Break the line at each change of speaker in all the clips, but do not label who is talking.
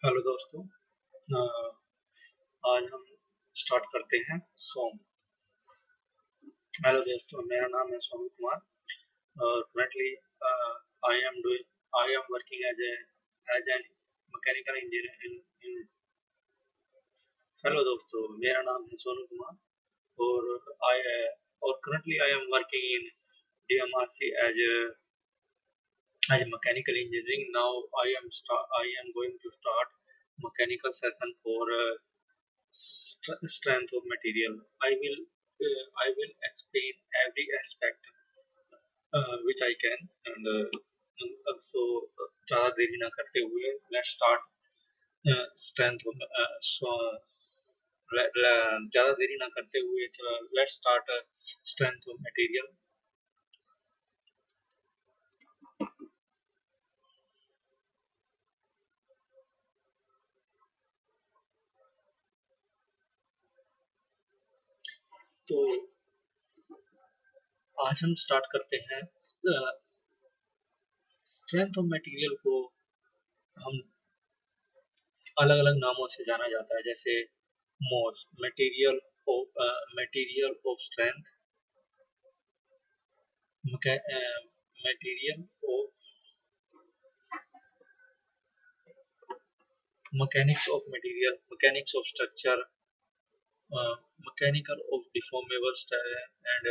Hello दोस्तों। अ, आज हम स्टार्ट करते हैं सोम। हेलो दोस्तों, मेरा नाम है सोम कुमार और currently I am doing I am working as an mechanical engineer in hello दोस्तों, मेरा नाम है सोनू कुमार और आई और currently I am working in DMRC as mechanical engineering. Now I am going to start mechanical session for strength of material. I will explain every aspect which I can and ज़्यादा देरी ना करते हुए let's start strength of ज़्यादा देरी ना करते हुए let's start strength of material. तो आज हम स्टार्ट करते हैं स्ट्रेंथ ऑफ मटेरियल को हम अलग अलग नामों से जाना जाता है, जैसे मोस material of strength, material of mechanics of material, mechanics of structure, mechanical of deformable and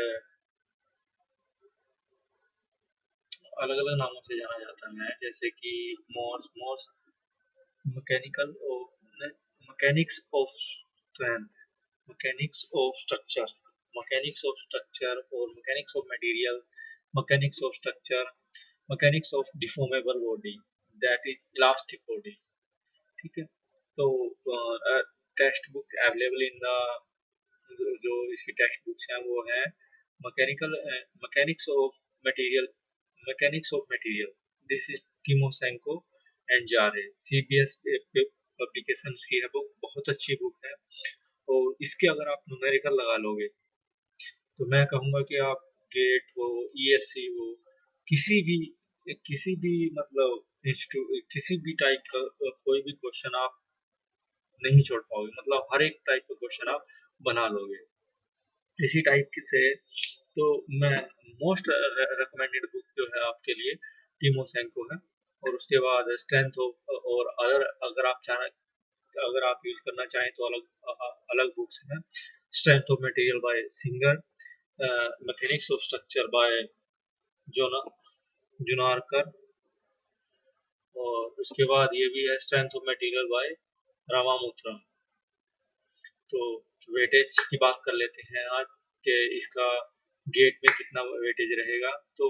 अलग अलग नामों से जाना जाता है, जैसे कि MOS mechanical of mechanics of strength, mechanics of structure, mechanics of structure और mechanics of material, mechanics of structure, mechanics of deformable body, that is elastic body. ठीक है। तो text book available in the जो इसकी text books हैं वो है mechanical mechanics of material, mechanics of material, this is Timoshenko and Gere, CBS publications की है बुक, बहुत अच्छी बुक है। और इसके अगर आप न्यूमेरिकल लगा लोगे तो मैं कहूँगा कि आप गेट हो, ESC हो, किसी भी किसी भी मतलब किसी भी टाइप का कोई भी क्वेश्चन आप नहीं छोड़ पाओगे, मतलब हर एक टाइप का क्वेश्चन आप बना लोगे इसी टाइप की से। तो मैं मोस्ट रिकमेंडेड बुक जो है आपके लिए टिमोशेंको है। और उसके बाद स्ट्रेंथ ऑफ और अगर आप अगर आप यूज करना चाहें तो अलग बुक्स हैं, strength of material by Singer, mechanics of structure by जोना जुनारकर, और उसके बाद ये भी है strength of material by Ramamrutham. तो वेटेज की बात कर लेते हैं आज कि इसका गेट में कितना वेटेज रहेगा। तो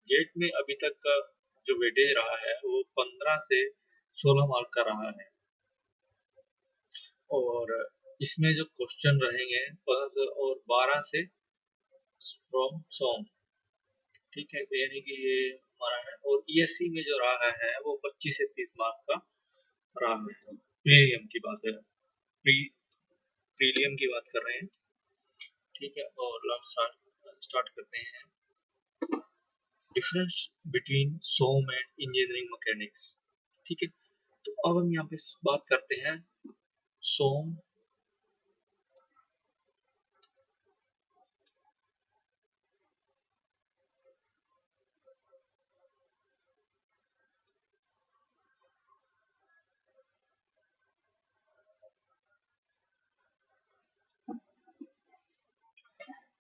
गेट में अभी तक का जो वेटेज रहा है वो 15 से 16 मार्क का रहा है, और इसमें जो क्वेश्चन रहेंगे और 12 से फ्रॉम सॉन्ग। ठीक है, यानी कि ये हमारा है। और ESC में जो रहा है वो 25 से 30 मार्क का रहा है। प्रीलियम की बात है, प्रीलियम की बात कर रहे हैं। ठीक है, और स्टार्ट करते हैं difference between SOM and engineering mechanics. ठीक है, तो अब हम यहाँ पे बात करते हैं सोम।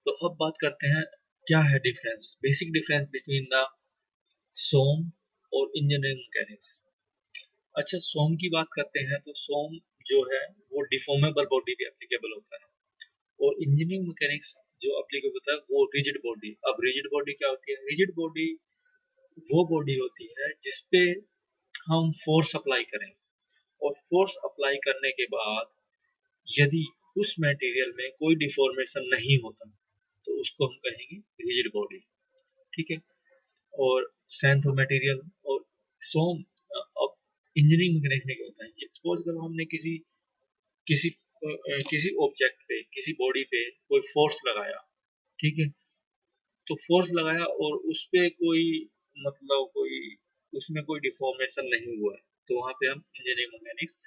तो अब बात करते हैं क्या है difference, basic difference between the SOM और इंजीनियरिंग मैकेनिक्स। अच्छा, सोम की बात करते हैं तो सोम जो है वो डिफॉर्मेबल बॉडी पे एप्लीकेबल होता है, और इंजीनियरिंग मैकेनिक्स जो एप्लीकेबल होता है वो रिजिड बॉडी। अब रिजिड बॉडी क्या होती है? रिजिड बॉडी वो बॉडी होती है जिसपे हम फोर्स अप्लाई करें, और फोर्स अप्लाई करने के बाद यदि उस मटेरियल में कोई डिफॉर्मेशन नहीं होता तो उसको हम कहेंगे रिजिड बॉडी। ठीक है, और स्ट्रेंथ ऑफ मटेरियल और सोम। अब इंजीनियरिंग मैकेनिक्स में क्या होता है, सपोज करो हमने किसी किसी किसी ऑब्जेक्ट पे, किसी बॉडी पे कोई फोर्स लगाया। ठीक है, तो फोर्स लगाया और उस पे कोई मतलब कोई उसमें कोई डिफॉर्मेशन नहीं हुआ है, तो वहाँ पे हम इंजीनियरिंग मैकेनिक्स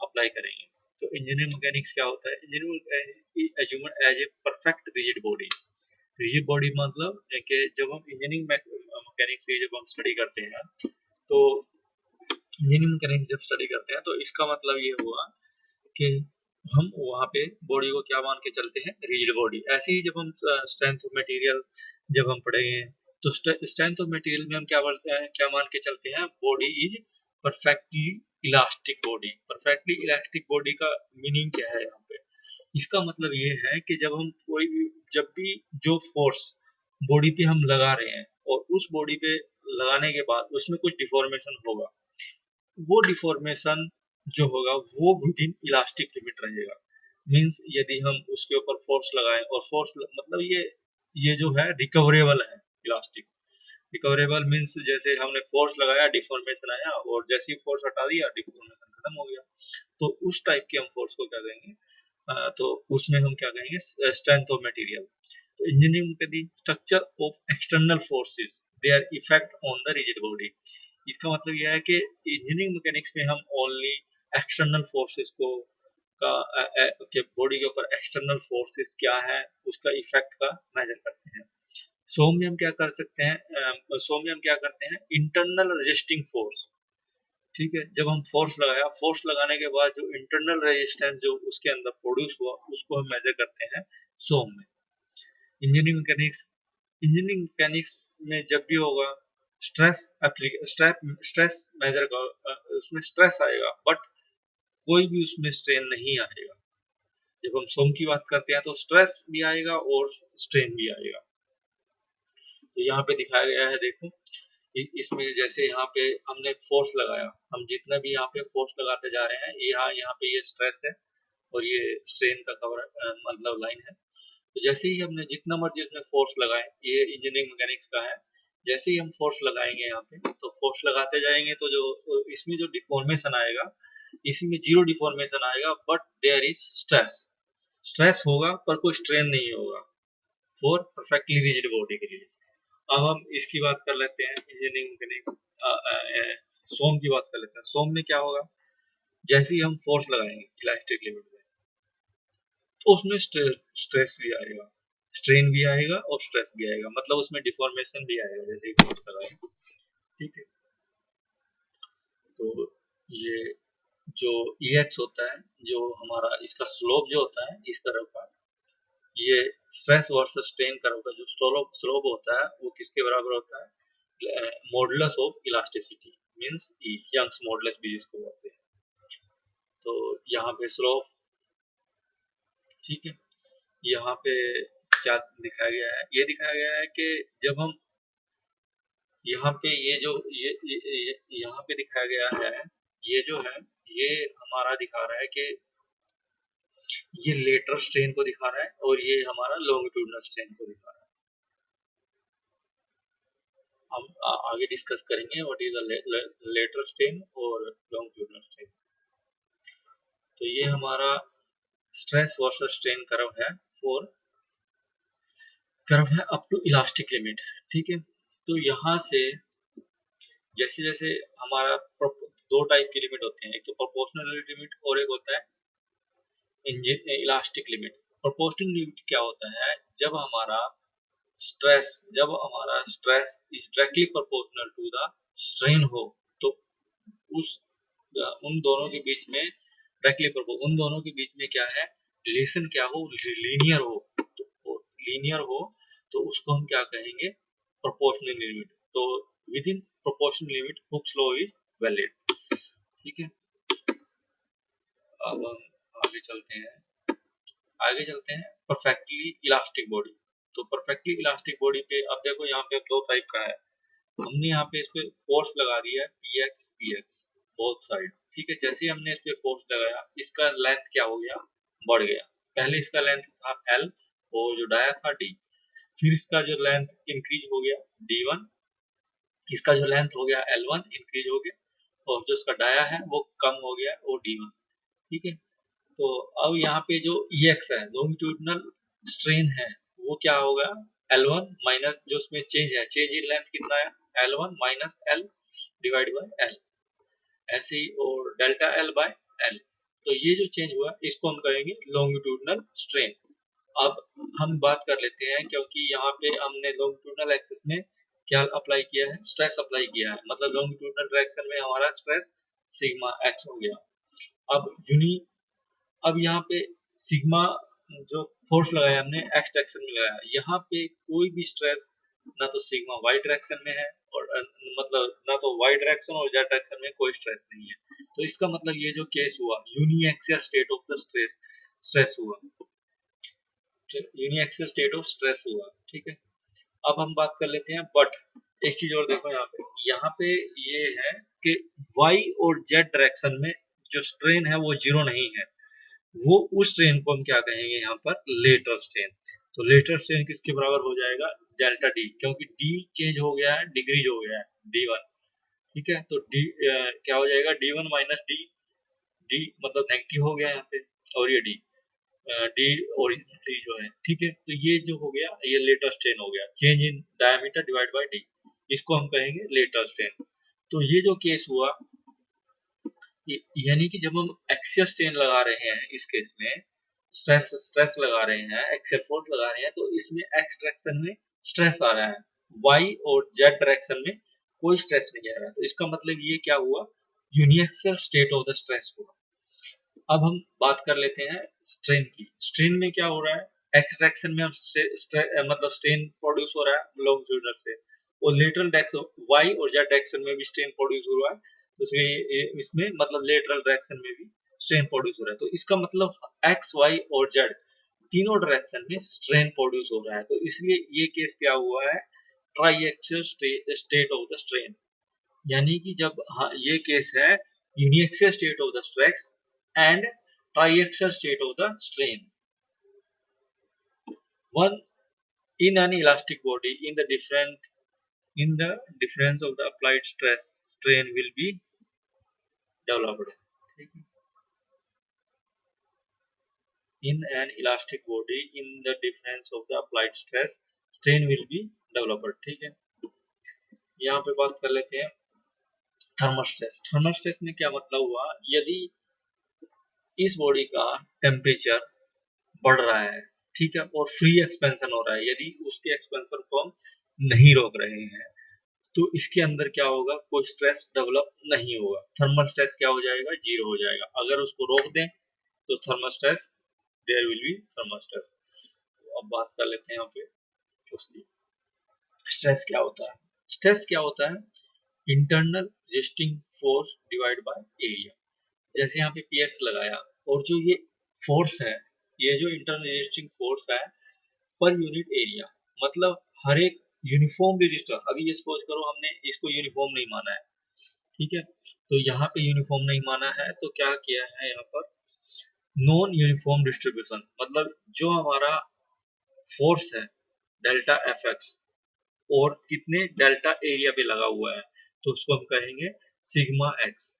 अप्लाई करेंगे। तो इंजीनियरिंग मैकेनिक्स क्या होता है? इंजीनियरिंग मैकेनिक्स की assumed as a perfect rigid body. Rigid body मतलब है कि जब हम इंजीनियरिंग मैकेनिक्स की जब हम स्टडी करते हैं, तो इंजीनियरिंग मैकेनिक्स जब स्टडी करते हैं तो इसका मतलब ये हुआ कि हम वहाँ पे बॉडी को क्या मान के चलते हैं? Rigid body. ऐसे ही जब हम स्ट्रेंथ ऑफ मटेरियल जब हम पढ़ेंगे, तो स्ट्रेंथ ऑफ मटेरियल में हम क्या बोलते हैं, क्या मान के चलते हैं? Body is perfectly elastic body. Perfectly elastic body का मीनिंग क्या है यहाँ पे? इसका मतलब ये है कि जब हम कोई भी, जब भी जो फोर्स बॉडी पे हम लगा रहे हैं और उस बॉडी पे लगाने के बाद उसमें कुछ डिफॉर्मेशन होगा, वो डिफॉर्मेशन जो होगा वो विद इन इलास्टिक लिमिट रहेगा। मींस यदि हम उसके ऊपर फोर्स लगाएं, और फोर्स मतलब ये जो है रिकवरेबल है। इलास्टिक रिकवरेबल मींस जैसे हमने फोर्स लगाया, डिफॉर्मेशन आया, और जैसे ही फोर्स हटा दिया डिफॉर्मेशन खत्म हो गया। तो उस टाइप के हम फोर्स को क्या कहेंगे? तो उसमें हम क्या कहेंगे? Strength of material. तो इंजीनियरिंग के the structure of external forces their effect on the rigid body. इसका मतलब यह है कि इंजीनियरिंग मैकेनिक्स में हम ओनली एक्सटर्नल फोर्सेस को का के बॉडी के ऊपर एक्सटर्नल फोर्सेस क्या है उसका इफेक्ट का मेजर करते हैं। सो में हम क्या कर सकते हैं? सो में हम क्या करते हैं? Internal resisting force. ठीक है, जब हम फोर्स लगाया, फोर्स लगाने के बाद जो इंटरनल रेजिस्टेंस जो उसके अंदर प्रोड्यूस हुआ उसको हम मेजर करते हैं सोम में। इंजीनियरिंग मैकेनिक्स इंजीनियरिंग मैकेनिक्स में जब भी होगा स्ट्रेस स्ट्रेस मेजर का, उसमें स्ट्रेस आएगा बट कोई भी उसमें स्ट्रेन नहीं आएगा। जब हम सोम की बात करते हैं तो स्ट्रेस भी आएगा और स्ट्रेन भी आएगा। तो यहाँ पे दिखाया गया है, देखो इसमें जैसे यहाँ पे हमने फोर्स लगाया, हम जितना भी यहाँ पे फोर्स लगाते जा रहे हैं, यहाँ यहाँ पे ये स्ट्रेस है और ये स्ट्रेन का कवर मतलब लाइन है। तो जैसे ही हमने जितना मर्जी उसमें फोर्स लगाए, ये इंजीनियरिंग मैकेनिक्स का है, जैसे ही हम फोर्स लगाएंगे यहाँ पे, तो फोर्स लगाते जाएंगे तो जो इसमें जो डिफॉर्मेशन आएगा, इसी में जीरो डिफॉर्मेशन आएगा but there is stress. Stress होगा पर कोई स्ट्रेन नहीं होगा फॉर परफेक्टली रिजिड बॉडी के लिए। अब हम इसकी बात कर लेते हैं, इंजीनियरिंग मैकेनिक्स सोम की बात कर लेते हैं। सोम में क्या होगा? जैसे ही हम फोर्स लगाएंगे इलास्टिक लिमिट में, तो उसमें स्ट्रेस भी आएगा, स्ट्रेन भी आएगा और स्ट्रेस भी आएगा, मतलब उसमें डिफॉर्मेशन भी आएगा जैसे ही फोर्स लगाएंगे। ठीक है, तो ये जो EX होता है, जो हमारा इसका स्लोप जो होता है इस कर्व का, ये स्ट्रेस वर्सेस स्ट्रेन कर्व का जो स्लोप होता है वो किसके बराबर होता है? Modulus of elasticity, means Young's modulus भी जिसको बोलते हैं। तो यहाँ पे स्लोप, ठीक है, यहाँ पे क्या दिखाया गया है? ये दिखाया गया है कि जब हम यहाँ पे यहाँ पे दिखाया गया है, ये जो है ये हमारा दिखा रहा है कि ये लेटरल स्ट्रेन को दिखा रहा है और ये हमारा लॉन्गिट्यूडिनल स्ट्रेन को दिखा रहा है। हम आगे डिस्कस करेंगे what is the lateral strain और लॉन्गिट्यूडिनल स्ट्रेन। तो ये हमारा स्ट्रेस वर्सेस स्ट्रेन कर्व है अप टू इलास्टिक लिमिट। ठीक है, तो यहाँ से जैसे जैसे हमारा दो टाइप की लिमिट होते हैं, एक तो प्रोपोर्शनल लिमिट और एक होता है इलास्टिक लिमिट। प्रोपोर्शनल लिमिट क्या होता है? जब हमारा stress is directly proportional to the strain हो, तो उस उन दोनों के बीच में उन दोनों के बीच में क्या है? रिलेशन क्या हो? लीनियर हो। तो लीनियर हो तो उसको हम क्या कहेंगे? Proportional limit. तो within proportional limit Hooke's law is valid. ठीक है, अब हम आगे चलते हैं परफेक्टली इलास्टिक बॉडी। तो परफेक्टली इलास्टिक बॉडी पे अब देखो यहाँ पे दो टाइप का है। हमने यहाँ पे इस पे फोर्स लगा दिया है PX बोथ साइड। ठीक है, जैसे ही हमने इस पे फोर्स लगाया, इसका लेंथ क्या हो गया? बढ़ गया। पहले इसका लेंथ था L और जो डाया था D, फिर इसका जो लेंथ इंक्रीज हो गया D1, इसका जो लेंथ हो गया L1 इंक्रीज हो गया, और जो इसका डाया है वो कम हो गया वो D1। ठीक है, तो अब यहाँ पे जो EX है, लॉन्गिट्यूडिनल स्ट्रेन है, वो क्या होगा? L1 माइनस जो उसमें चेंज है, चेंज इन लेंथ कितना है? L1 minus L divide by L, ऐसे ही, और डेल्टा एल बाय एल। तो ये जो चेंज हुआ इसको हम कहेंगे लॉन्गिट्यूडनल स्ट्रेन। अब हम बात कर लेते हैं, क्योंकि यहाँ पे हमने लॉन्गिट्यूडनल एक्सिस में क्या अप्लाई किया है, स्ट्रेस अप्लाई किया है, मतलब लॉन्गिट्यूडनल डायरेक्शन में हमारा स्ट्रेस सिग्मा एक्स हो गया। अब यहाँ पे सिग्मा जो फोर्स लगाया हमने एक्स डायरेक्शन में लगाया, यहाँ पे कोई भी स्ट्रेस ना तो सिग्मा वाई डायरेक्शन में है, और मतलब ना तो वाई डायरेक्शन और जेड डायरेक्शन में कोई स्ट्रेस नहीं है। तो इसका मतलब ये जो केस हुआ uniaxial state of the stress हुआ, यूनिएक्सियल स्टेट ऑफ स्ट्रेस हुआ। ठीक है, अब हम बात कर लेते हैं, बट एक चीज और देखो यहाँ पे ये है कि वाई और जेड डायरेक्शन में जो स्ट्रेन है वो जीरो नहीं है, वो उस स्ट्रेन को हम क्या कहेंगे यहाँ पर, लेटरल स्ट्रेन। तो लेटरल स्ट्रेन किसके बराबर हो जाएगा, डेल्टा डी, क्योंकि डी चेंज हो गया है, डिग्रीज हो गया है, डी वन। ठीक है, तो डी क्या हो जाएगा, D one minus D, D मतलब नेगेटिव हो गया यहाँ पे, और ये डी, डी ओरिजिनल जो है। ठीक है, तो ये जो हो गया ये लेटरल स्ट्रेन हो गया, change in diameter divide by D, इसको हम कहेंगे लेटरल स्ट्रेन। तो ये जो केस हुआ, यानी कि जब हम एक्सियल स्ट्रेन लगा रहे हैं इस केस में, स्ट्रेस लगा रहे हैं, एक्सियल फोर्स लगा रहे हैं, तो इसमें एक्स डायरेक्शन में स्ट्रेस आ रहा है, वाई और जेड डायरेक्शन में कोई स्ट्रेस नहीं आ रहा है। तो इसका मतलब ये क्या हुआ, uniaxial state of the stress हुआ। अब हम बात कर लेते हैं स्ट्रेन की। स्ट्रेन में क्या हो रहा है, एक्स डायरेक्शन में हम मतलब स्ट्रेन प्रोड्यूस हो रहा है लॉन्गिट्यूडनल से, और लेटरल डायरेक्शन वाई और जेड डायरेक्शन में भी स्ट्रेन प्रोड्यूस हो रहा है, तो इसमें मतलब लेटरल डायरेक्शन में भी स्ट्रेन प्रोड्यूस हो रहा है। तो इसका मतलब एक्स वाई और जेड तीनों डायरेक्शन में स्ट्रेन प्रोड्यूस हो रहा है। तो इसलिए ये केस क्या हुआ है, triaxial state of the strain, यानी कि जब, हाँ, ये केस है uniaxial state of the stress and triaxial state of the strain. One, in an elastic body, in the difference of the applied stress, strain will be developed. In an elastic body, in the difference of the applied stress, strain will be developed. ठीक है, यहाँ पे बात कर लेते हैं thermal stress. Thermal stress में क्या मतलब हुआ, यदि इस बॉडी का टेम्परेचर बढ़ रहा है, ठीक है, और फ्री एक्सपेंशन हो रहा है, यदि उसके एक्सपेंशन को हम नहीं रोक रहे हैं, तो इसके अंदर क्या होगा, कोई स्ट्रेस डेवलप नहीं होगा, थर्मल स्ट्रेस क्या हो जाएगा, जीरो हो जाएगा। अगर उसको रोक दें तो thermal stress, there will be thermal stress. तो अब बात कर लेते हैं यहाँ पे उसकी, स्ट्रेस क्या होता है। स्ट्रेस क्या होता है, internal resisting force divide by area. जैसे यहाँ पे पीएक्स लगाया, और जो ये फोर्स है, ये जो इंटरनल रेजिस्टिंग फोर्स है पर यूनिट एरिया, मतलब हर एक यूनिफॉर्म रजिस्टर। अभी ये सपोज करो हमने इसको यूनिफॉर्म नहीं माना है, ठीक है, तो यहाँ पे यूनिफॉर्म नहीं माना है, तो क्या किया है यहाँ पर, नॉन यूनिफॉर्म डिस्ट्रीब्यूशन, मतलब जो हमारा फोर्स है डेल्टा एफ एक्स, और कितने डेल्टा एरिया पे लगा हुआ है, तो उसको हम कहेंगे सिग्मा एक्स।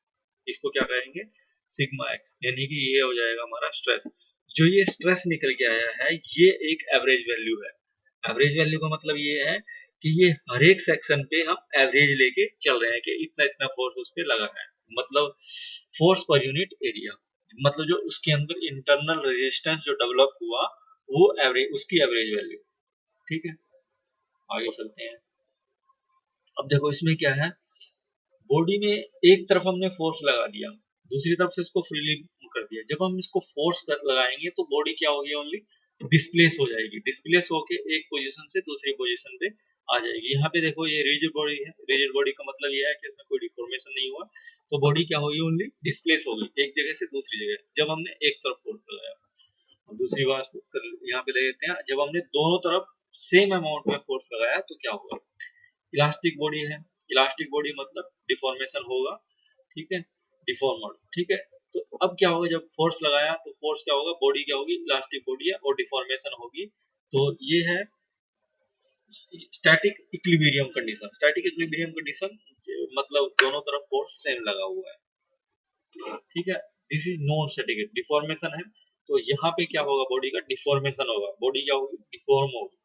इसको क्या कहेंगे, सिग्मा एक्स, यानी कि ये हो जाएगा हमारा स्ट्रेस। जो ये स्ट्रेस निकल के आया है, ये एक एवरेज वैल्यू है। एवरेज वैल्यू का मतलब ये है कि ये हर एक सेक्शन पे हम एवरेज लेके चल रहे हैं कि इतना इतना फोर्स उस पे लगा है, मतलब फोर्स पर यूनिट एरिया, मतलब जो उसके अंदर इंटरनल रेजिस्टेंस जो डेवलप हुआ वो एवरेज, उसकी एवरेज वैल्यू। ठीक है, आगे चलते हैं। अब देखो इसमें क्या है, बॉडी में एक तरफ हमने फोर्स लगा दिया, दूसरी तरफ से इसको फ्रीली कर दिया। जब हम इसको फोर्स कर लगाएंगे तो बॉडी क्या होगी, ओनली डिस्प्लेस हो जाएगी, डिस्प्लेस होके एक पोजीशन से दूसरी पोजीशन पे आ जाएगी। यहाँ पे देखो ये रिजिड बॉडी है, रिजिड बॉडी का मतलब ये है कि इसमें कोई डिफॉर्मेशन नहीं हुआ, तो बॉडी क्या होगी, ओनली डिस्प्लेस होगी एक जगह से दूसरी जगह, जब हमने एक तरफ फोर्स लगाया। और दूसरी बात यहाँ पे ले लेते हैं, जब हमने दोनों तरफ सेम अमाउंट में फोर्स लगाया तो क्या होगा, इलास्टिक बॉडी है, इलास्टिक बॉडी मतलब डिफॉर्मेशन होगा, ठीक है, डिफॉर्मड। ठीक है, तो अब क्या होगा, जब फोर्स लगाया तो फोर्स क्या होगा, बॉडी क्या होगी, इलास्टिक बॉडी है और डिफॉर्मेशन होगी। तो ये है static equilibrium condition. Static equilibrium condition मतलब दोनों तरफ फोर्स सेम लगा हुआ है, ठीक है। This is non static, deformation है, तो यहाँ पे क्या होगा, बॉडी का डिफॉर्मेशन होगा, बॉडी क्या होगी, डिफॉर्म होगी।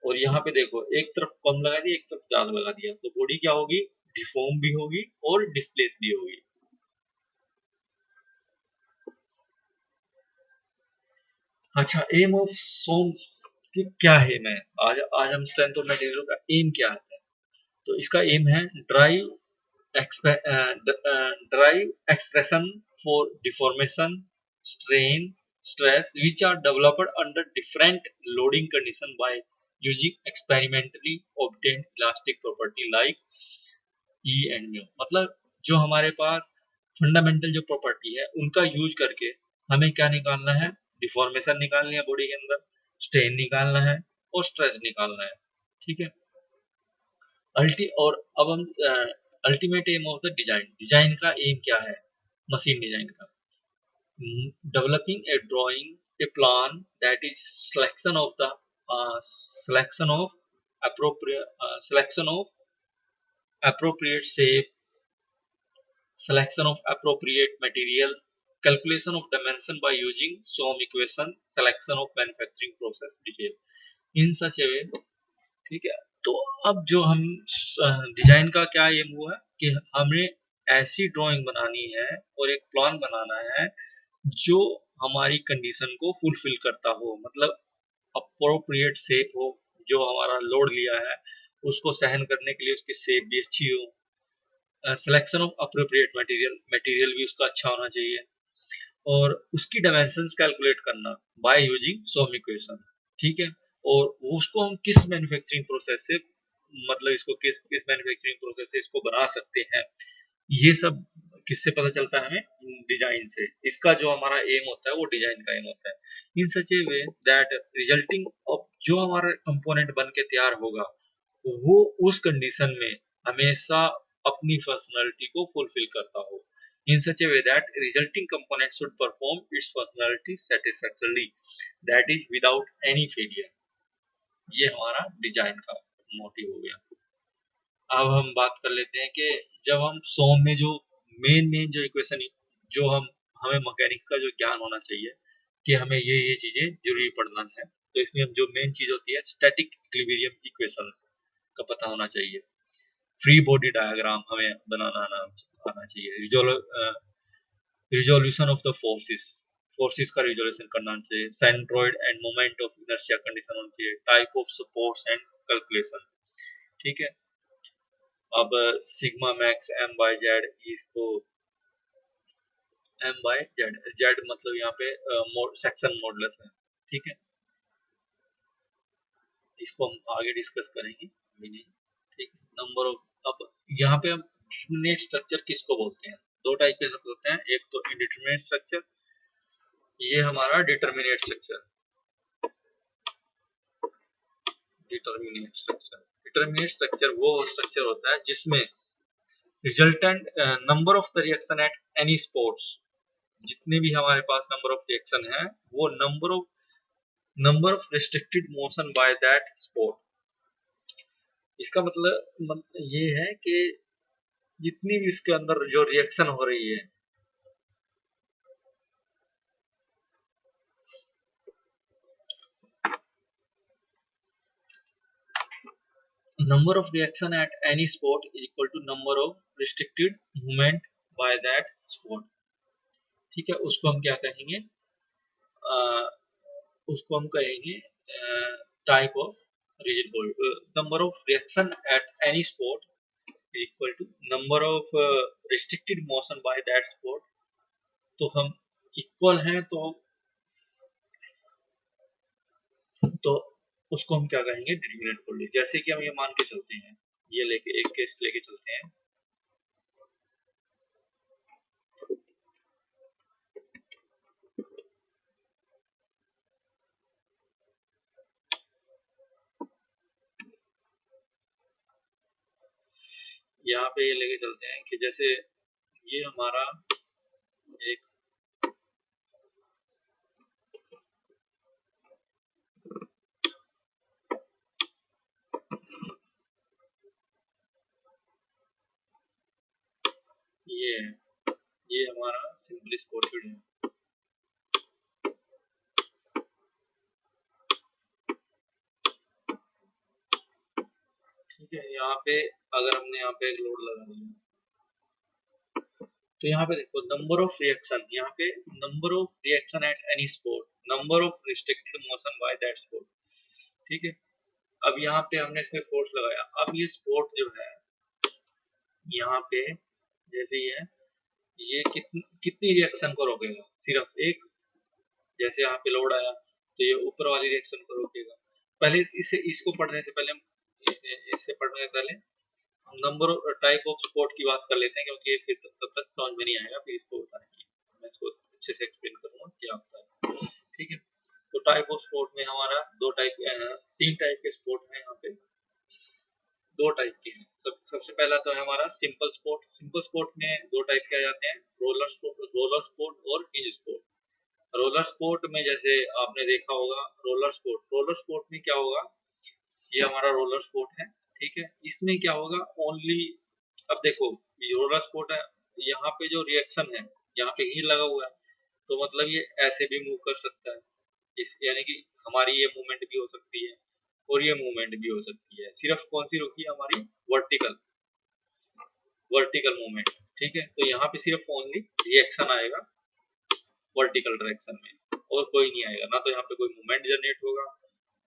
और यहाँ पे देखो एक तरफ कम लगा दिया, एक तरफ ज्यादा लगा दिया, तो बॉडी क्या होगी, डिफॉर्म भी होगी और डिस्प्लेस भी होगी। अच्छा, एम ऑफ सोम की क्या है, मैं आज आज हम स्ट्रेंथ ऑफ मटेरियल का एम क्या है। तो इसका एम है drive drive expression for deformation, strain, stress which are developed under different loading condition by using experimentally obtained elastic property like E and mu। मतलब जो हमारे पास फंडामेंटल जो प्रॉपर्टी है उनका यूज करके हमें क्या निकालना है, डिफॉर्मेशन निकालनी है बॉडी के अंदर, स्ट्रेन निकालना है और स्ट्रेस निकालना है। ठीक है। अल्टी और अब हम ultimate aim of the design, design का एम क्या है, मशीन डिजाइन का, developing a drawing A plan that is selection of the selection of appropriate shape, selection of appropriate material, calculation of dimension by using SOM equation, selection of manufacturing process detail in such a way। ठीक है। तो अब जो हम design का क्या M हुआ कि हमें ऐसी ड्राइंग बनानी है और एक प्लान बनाना है जो हमारी कंडीशन को फुलफिल करता हो, मतलब अप्रोप्रिएट शेप हो, जो हमारा लोड लिया है उसको सहन करने के लिए उसकी शेप भी अच्छी हो, selection of appropriate material, material भी उसका अच्छा होना चाहिए, और उसकी डायमेंशंस कैलकुलेट करना बाय यूजिंग सोम इक्वेशन। ठीक है। और उसको हम किस मैन्युफैक्चरिंग प्रोसेस से, मतलब इसको किस किस मैन्युफैक्चरिंग प्रोसेस से इसको बना सकते हैं, ये सब किससे पता चलता है हमें, डिजाइन से। इसका जो हमारा एम होता है वो डिजाइन का एम होता है इन सच ए वे दैट रिजल्टिंग ऑफ जो हमारा कंपोनेंट बन के तैयार होगा वो उस कंडीशन में हमेशा अपनी पर्सनालिटी को फुलफिल करता हो, in such a way that resulting component should perform its functionality satisfactorily, that is without any failure। ये हमारा डिजाइन का मोटिव हो गया। अब हम बात कर लेते हैं कि जब हम सोम में जो मेन मेन जो इक्वेशन, जो हम हमें मैकेनिक्स का जो ज्ञान होना चाहिए कि हमें ये चीजें जरूरी पड़ना है, तो इसमें हम जो मेन चीज होती है स्टैटिक इक्विलिब्रियम इक्वेशंस का पता होना चाहिए, फ्री बॉडी डायग्राम हमें बनाना आना चाहिए, resolution of the forces, forces का रिजोल्यूशन करना चाहिए, centroid and moment of inertia condition होनी चाहिए, type of supports and calculation. ठीक है। अब sigma max M by Z, इसको एम बाय जेड, जेड मतलब यहाँ पे सेक्शन मॉडुलस है। ठीक है। इसको हम आगे डिस्कस करेंगे अभी नहीं। ठीक है। नंबर ऑफ, अब यहाँ पे हम डिटरमिनेट स्ट्रक्चर किसको बोलते हैं, दो टाइप के सब होते हैं, एक तो इंडिटरमिनेट स्ट्रक्चर, ये हमारा डिटरमिनेट स्ट्रक्चर, डिटरमिनेट स्ट्रक्चर वो स्ट्रक्चर होता है जिसमें resultant number of the reaction at any sports, जितने भी हमारे पास नंबर ऑफ रिएक्शन है वो number of restricted motion by that sport. इसका मतलब ये है कि जितनी भी इसके अंदर जो रिएक्शन हो रही है, number of reaction at any spot is equal to number of restricted movement by that spot। ठीक है। उसको हम क्या कहेंगे, उसको हम कहेंगे type of rigid body, number of reaction at any spot is equal to number of restricted motion by that spot. तो हम इक्वल हैं तो उसको हम क्या कहेंगे, डिटरमिनेंट बॉडी। जैसे कि हम ये मान के चलते हैं, ये लेके एक केस लेके चलते हैं, यहाँ पे ये लेके चलते हैं कि जैसे ये हमारा एक ये है, ये हमारा सिंपल स्कॉर्पिड है। ठीक है, यहाँ पे अगर हमने यहाँ पे एक लोड लगा दिया तो यहाँ पे देखो नंबर ऑफ रिएक्शन, यहाँ पे number of reaction at any spot, number of restricted motion by that spot. ठीक है, अब यहाँ पे हमने इसमें फोर्स लगाया, अब ये स्पॉट जो है यहाँ पे जैसे ही है ये कितनी रिएक्शन को रोकेगा, सिर्फ एक। जैसे यहाँ पे लोड आया तो ये ऊपर वाली रिएक्शन को रोकेगा। पहले इसे इसको पढ़ने से पहले इससे पढ़ने से पहले हम नंबर टाइप ऑफ स्पोर्ट की बात कर लेते हैं, क्योंकि फिर तब तक समझ में नहीं आएगा, फिर इसको बताएंगे, मैं इसको अच्छे से एक्सप्लेन करूंगा क्या होता है। ठीक है, तो टाइप ऑफ स्पोर्ट में हमारा तीन टाइप के स्पोर्ट हैं यहाँ पे, दो टाइप के हैं। सबसे पहला तो है हमारा सिंपल स्पोर्ट। सिंपल स्पोर्ट में दो टाइप के आ जाते हैं, रोलर स्पोर्ट और हिंज स्पोर्ट। रोलर स्पोर्ट में जैसे आपने देखा होगा रोलर स्पोर्ट में क्या होगा, ये हमारा रोलर स्पोर्ट है। ठीक है, इसमें क्या होगा ओनली, अब देखो ये रोलर स्पोर्ट है, यहाँ पे जो रिएक्शन है यहाँ पे हील लगा हुआ है, तो मतलब ये ऐसे भी मूव कर सकता है, इस यानी कि हमारी ये मूवमेंट भी हो सकती है और ये मूवमेंट भी हो सकती है। सिर्फ कौन सी रुकी है हमारी, वर्टिकल वर्टिकल मूवमेंट। ठीक है, तो यहाँ पे सिर्फ ओनली रिएक्शन आएगा वर्टिकल डायरेक्शन में, और कोई नहीं आएगा, ना तो यहाँ पे कोई मूवमेंट जनरेट होगा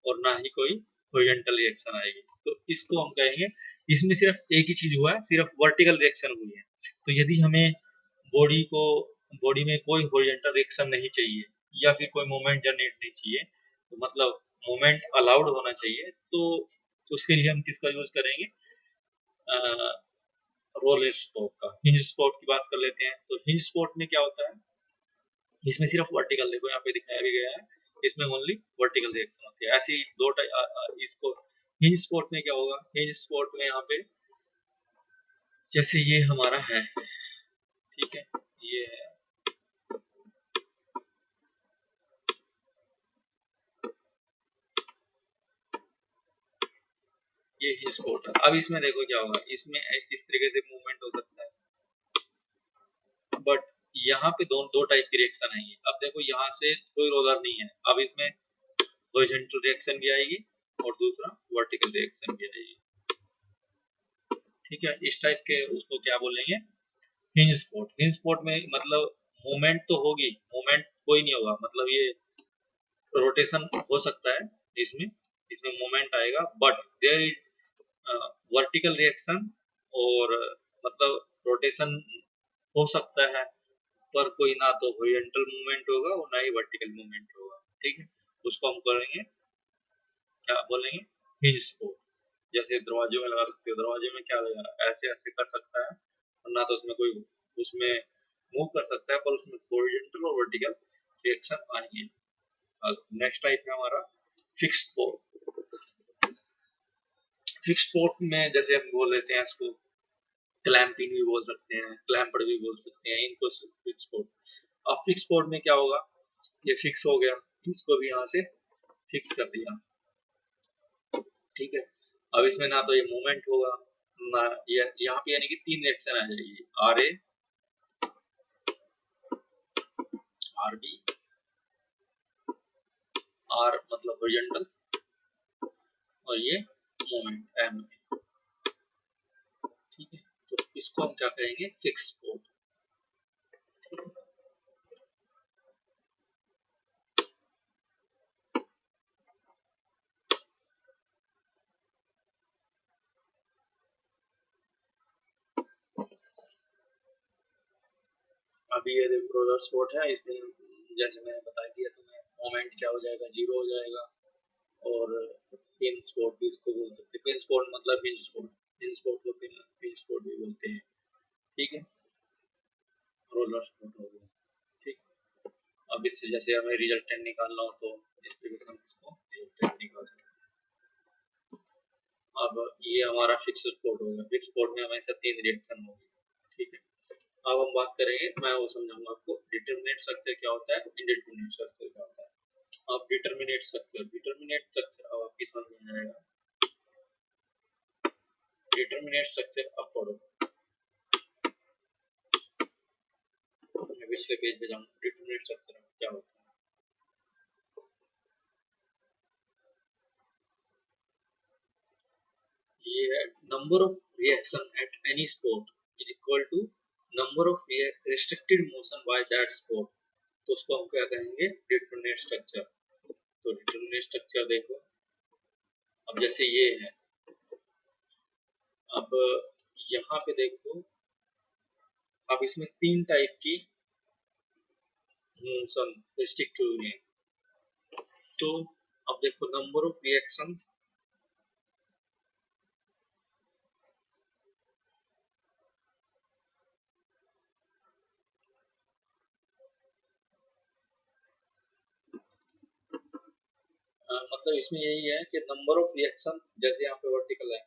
और ना ही कोई हॉरिजॉन्टल रिएक्शन आएगी। तो इसको हम कहेंगे, इसमें सिर्फ एक ही चीज हुआ है, सिर्फ वर्टिकल रिएक्शन हुई है। तो यदि हमें बॉडी में कोई हॉरिजॉन्टल रिएक्शन नहीं चाहिए या फिर कोई मूवमेंट जनरेट नहीं चाहिए, तो मतलब मूवमेंट अलाउड होना चाहिए, तो उसके लिए हम किसका यूज करेंगे, रोलर स्पोर्ट का। हिंज स्पोर्ट की बात कर लेते हैं, तो हिंज स्पोर्ट में क्या होता है, इसमें सिर्फ वर्टिकल, देखो यहाँ पे दिखाया भी गया है, इसमें ओनली वर्टिकल रिएक्शन होती है। ऐसी दो इसको हिंज स्पोर्ट में क्या होगा, हिंज स्पोर्ट में यहाँ पे जैसे ये हमारा है, ठीक है, ये है, ये हिंज स्पोर्ट है। अब इसमें देखो क्या होगा, इसमें इस तरीके से मूवमेंट हो सकता है, बट यहाँ पे दो टाइप की रिएक्शन आएंगी। अब देखो यहाँ से कोई रोलर नहीं है, अब इसमें हॉरिजॉन्टल रिएक्शन भी आएगी और दूसरा वर्टिकल रिएक्शन भी आएगी। ठीक है, इस टाइप के उसको क्या बोलेंगे, हिंज स्पोर्ट। हिंज स्पोर्ट में मतलब मूवमेंट तो होगी, मूवमेंट कोई नहीं होगा, मतलब ये रोटेशन हो सकता है, इसमें इसमें मूवमेंट आएगा, but there is vertical reaction, और मतलब रोटेशन हो सकता है, पर कोई ना तो हॉरिजॉन्टल मूवमेंट होगा और ना ही वर्टिकल मूवमेंट होगा। ठीक है, उसको हम करेंगे, क्या बोलेंगे, हिंज स्पोर्ट। जैसे दरवाजे में लगा सकते हो, दरवाजे में क्या लगा, ऐसे ऐसे कर सकता है, और ना तो उसमें कोई उसमें मूव कर सकता है, पर उसमें हॉरिजॉन्टल और वर्टिकल रिएक्शन आएंगे। नेक्स्ट टाइप है हमारा फिक्स्ड पोर्ट। फिक्स्ड पोर्ट में जैसे हम बोल लेते हैं इसको क्लैंपिंग भी बोल सकते हैं, क्लैंपर्ड भी बोल सकते हैं, इनको फिक्स्ड पोर्ट। अब फिक्स्ड पोर्ट में क्या होगा, ये फिक्स हो गया, इसको भी यहाँ से फिक्स कर दिया। ठीक है, अब इसमें ना तो ये मूवमेंट होगा, ना ये यहाँ पे यानी कि तीन रिएक्शन आ जाएगी, R A, R B, R मतलब हॉरिजॉन्टल, और ये मोमेंट एम। ठीक है, तो इसको हम क्या कहेंगे, फिक्स पोर्ट। अभी ये देखो रोलर स्पोर्ट है, इसमें जैसे मैंने बता दिया तुम्हें, मोमेंट क्या हो जाएगा, जीरो हो जाएगा। और पिन स्पोर्ट भी इसको बोल सकते हैं, पिन स्पोर्ट मतलब पिन स्पोर्ट, पिन स्पोर्ट को पिन स्पोर्ट भी बोलते हैं। ठीक है, रोलर स्पोर्ट हो गया। ठीक, अब इससे जैसे हमें रिजल्टेंट निकालना हो तो इस तरीके से हम इसको रिजल्टेंट निकाल सकते हैं। अब ये हमारा फिक्स स्पोर्ट हो गया, फिक्स स्पोर्ट में हमेशा तीन रिएक्शन होगी। ठीक है, अब हम बात करेंगे, मैं वो समझाऊंगा आपको डिटरमिनेट स्ट्रक्चर क्या होता है, इंडिटरमिनेट स्ट्रक्चर क्या होता है। अब डिटरमिनेट स्ट्रक्चर अब आपकी समझ में आएगा। डिटरमिनेट स्ट्रक्चर अब पढ़ो, मैं पिछले पेज पे जाऊँ, डिटरमिनेट स्ट्रक्चर क्या होता है। ये है number of reaction at any spot is equal to number of restricted motion by that spot. तो उसको हम क्या कहेंगे, डिटरमिनेट स्ट्रक्चर। तो डिटरमिनेट स्ट्रक्चर देखो, अब जैसे ये है, अब यहाँ पे देखो, अब इसमें 3 टाइप की मोशन रिस्ट्रिक्ट हुई है। तो अब देखो नंबर ऑफ रिएक्शन, मतलब इसमें यही है कि नंबर ऑफ रिएक्शन, जैसे यहाँ पे वर्टिकल है,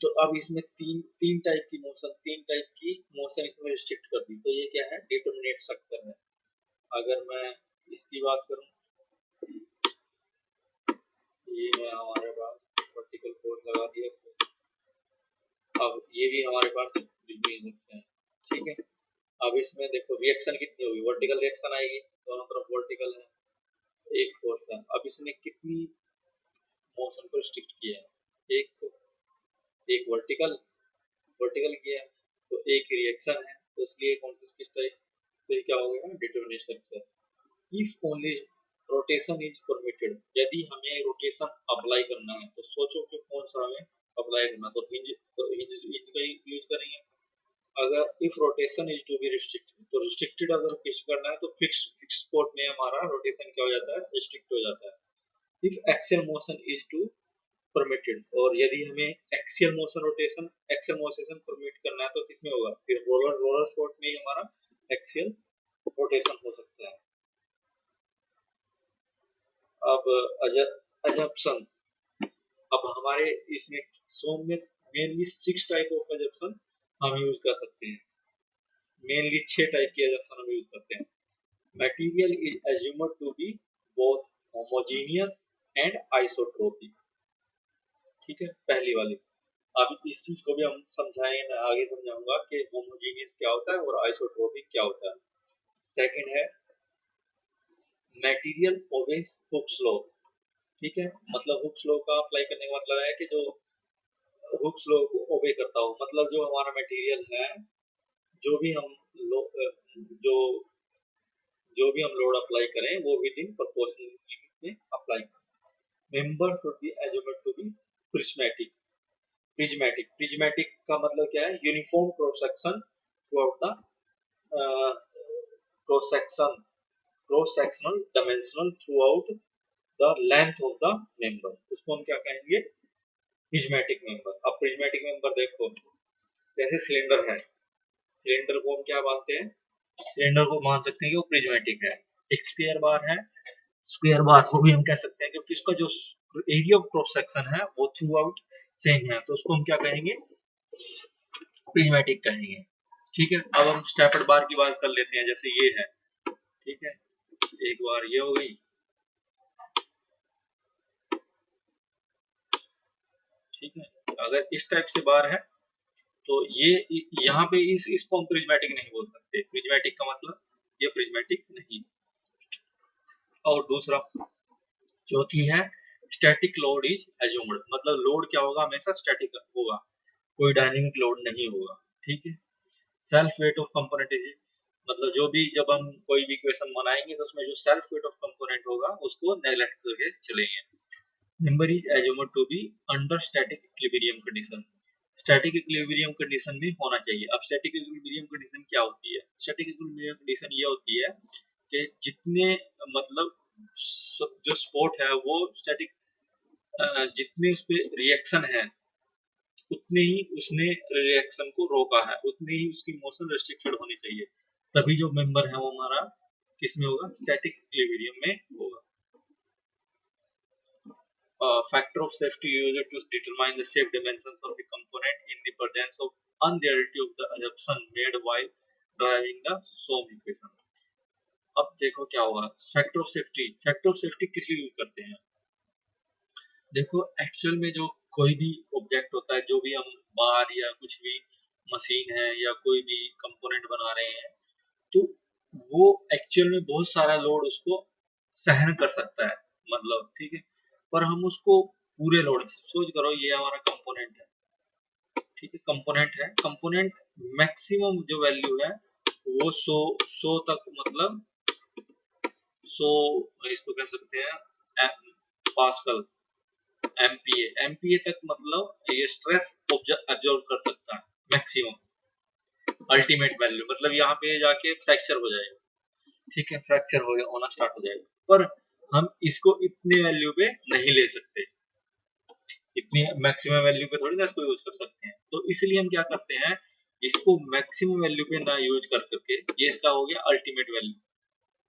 तो अब इसमें तीन टाइप की मोशन इसमें रिस्ट्रिक्ट कर दी। तो ये क्या है, डिटरमिनेट स्ट्रक्चर है। अगर मैं इसकी बात करूं, ये है हमारे पास वर्टिकल फोर्स लगा दिया इसमें। अब ये भी हमारे पास सकते हैं, ठीक है। अब इसमें देखो रिएक्शन कितनी होगी, वर्टिकल रिएक्शन आएगी, दोनों तरफ वर्टिकल है, एक फोर्स है। अब इसने कितनी मोशन को रिस्ट्रिक्ट किया है, एक वर्टिकल वर्टिकल किया है, तो एक ही रिएक्शन है, तो इसलिए कौन सी किस टाइप, तो ये क्या हो गया, determinate structure. If only rotation is permitted, यदि हमें रोटेशन अप्लाई करना है, तो सोचो कि कौन सा हमें अप्लाई करना, तो हिंज का यूज करेंगे। अगर if rotation is to be restricted, तो रिस्ट्रिक्टेड अगर फिक्स करना है, तो फिक्स स्पॉट में हमारा रोटेशन क्या हो जाता है, रिस्ट्रिक्ट हो जाता है। If axial motion is to permitted, और यदि हमें एक्सियल मोशन परमिट करना है, तो किसमें होगा, फिर रोलर स्पॉट में ही हमारा एक्सियल रोटेशन हो सकता है। अब अजप्शन, अब हमारे इसमें सोम में मेनली 6 टाइप ऑफ अजप्शन हम यूज कर सकते हैं। मेनली 6 टाइप की अजप्शन हम यूज करते हैं। Material is assumed to be both homogeneous and isotropic, ठीक है, पहली वाली। अब इस चीज को भी हम समझाएंगे, मैं आगे समझाऊंगा कि होमोजेनियस क्या होता है और आइसोट्रोपिक क्या होता है। सेकंड है मटेरियल ओबेस हुक्स लॉ, ठीक है, मतलब हुक्स लॉ का अप्लाई करने का मतलब है कि जो हुक्स लॉ को ओबे करता हो, मतलब जो हमारा मटेरियल है, जो भी हम लो, जो जो भी हम लोड अप्लाई करें, वो विद इन प्रोपोर्शनल लिमिट में अप्लाई करें। Member should be assumed to be prismatic. Prismatic का मतलब क्या है, uniform cross section throughout the cross section cross sectional dimensional throughout the length of the member, उसको हम क्या कहेंगे, प्रिज्मेटिक मेंबर। अब प्रिज्मेटिक मेंबर देखो, जैसे सिलेंडर है, सिलेंडर को हम क्या मानते हैं, सिलेंडर को मान सकते हैं कि वो प्रिज्मेटिक है। एक स्क्वायर बार है, स्क्वायर बार को भी हम कह सकते हैं, क्योंकि इसका जो एरिया ऑफ क्रॉस सेक्शन है वो थ्रू आउट सेम है, तो उसको हम क्या कहेंगे, प्रिज्मेटिक कहेंगे, ठीक है। अब हम स्टेपर्ड बार की बात कर लेते हैं, जैसे ये है, ठीक है, एक बार ये हो गई, ठीक है। अगर इस टाइप से बार है, तो ये यहाँ पे इसको हम प्रिज्मेटिक नहीं बोल सकते, प्रिज्मेटिक का मतलब ये प्रिज्मेटिक नहीं। और दूसरा, चौथी है स्टैटिक लोड इज एज्यूम्ड, मतलब लोड क्या होगा, हमेशा स्टैटिक होगा, कोई डायनेमिक लोड नहीं होगा, ठीक है। Self weight of component is, मतलब जो भी जब हम कोई भी इक्वेशन बनाएंगे, तो उसमें जो सेल्फ वेट ऑफ कंपोनेंट होगा उसको नेगलेक्ट करके चलेंगे। Number is assumed to be under static equilibrium condition, static equilibrium condition में होना चाहिए। अब स्टैटिक इक्विलिब्रियम कंडीशन क्या होती है, स्टैटिक इक्विलिब्रियम कंडीशन ये होती है कि जितने, मतलब जो स्पोर्ट है वो स्टैटिक, जितने उस पे रिएक्शन है, उतने ही उसने रिएक्शन को रोका है, उतनी ही उसकी मोशन रेस्ट्रिक्टेड होनी चाहिए, तभी जो मेंबर है वो हमारा किसमें होगा, स्टैटिक इक्विलिब्रियम में होगा। Factor of safety used to determine the safe dimensions of the component in the presence of unreality of the assumption made while driving the SOM equation। अब देखो क्या होगा, फैक्टर ऑफ सेफ्टी किस लिए use करते हैं, देखो एक्चुअल में जो कोई भी ऑब्जेक्ट होता है, जो भी हम बार या कुछ भी मशीन है या कोई भी कंपोनेंट बना रहे हैं, तो वो एक्चुअल में बहुत सारा लोड उसको सहन कर सकता है, मतलब ठीक है, पर हम उसको पूरे लोड, सोच करो ये हमारा कंपोनेंट है, ठीक है, कंपोनेंट है, कंपोनेंट मैक्सिमम जो वैल्यू है वो 100 तक, मतलब 100, इसको कह सकते हैं पास्कल, एमपीए, एमपीए तक, मतलब ये स्ट्रेस ऑब्जर्व कर सकता है मैक्सिमम। अल्टीमेट वैल्यू मतलब यहाँ पे जाके फ्रैक्चर हो जाएगा, ठीक है, फ्रैक्चर हो होना स्टार्ट हो जाएगा, पर हम इसको इतने वैल्यू पे नहीं ले सकते, इतनी मैक्सिमम वैल्यू पे थोड़ी ना इसको यूज कर सकते हैं। तो इसलिए हम क्या करते हैं, इसको मैक्सिमम वैल्यू पे ना यूज कर करके, ये इसका हो गया अल्टीमेट वैल्यू,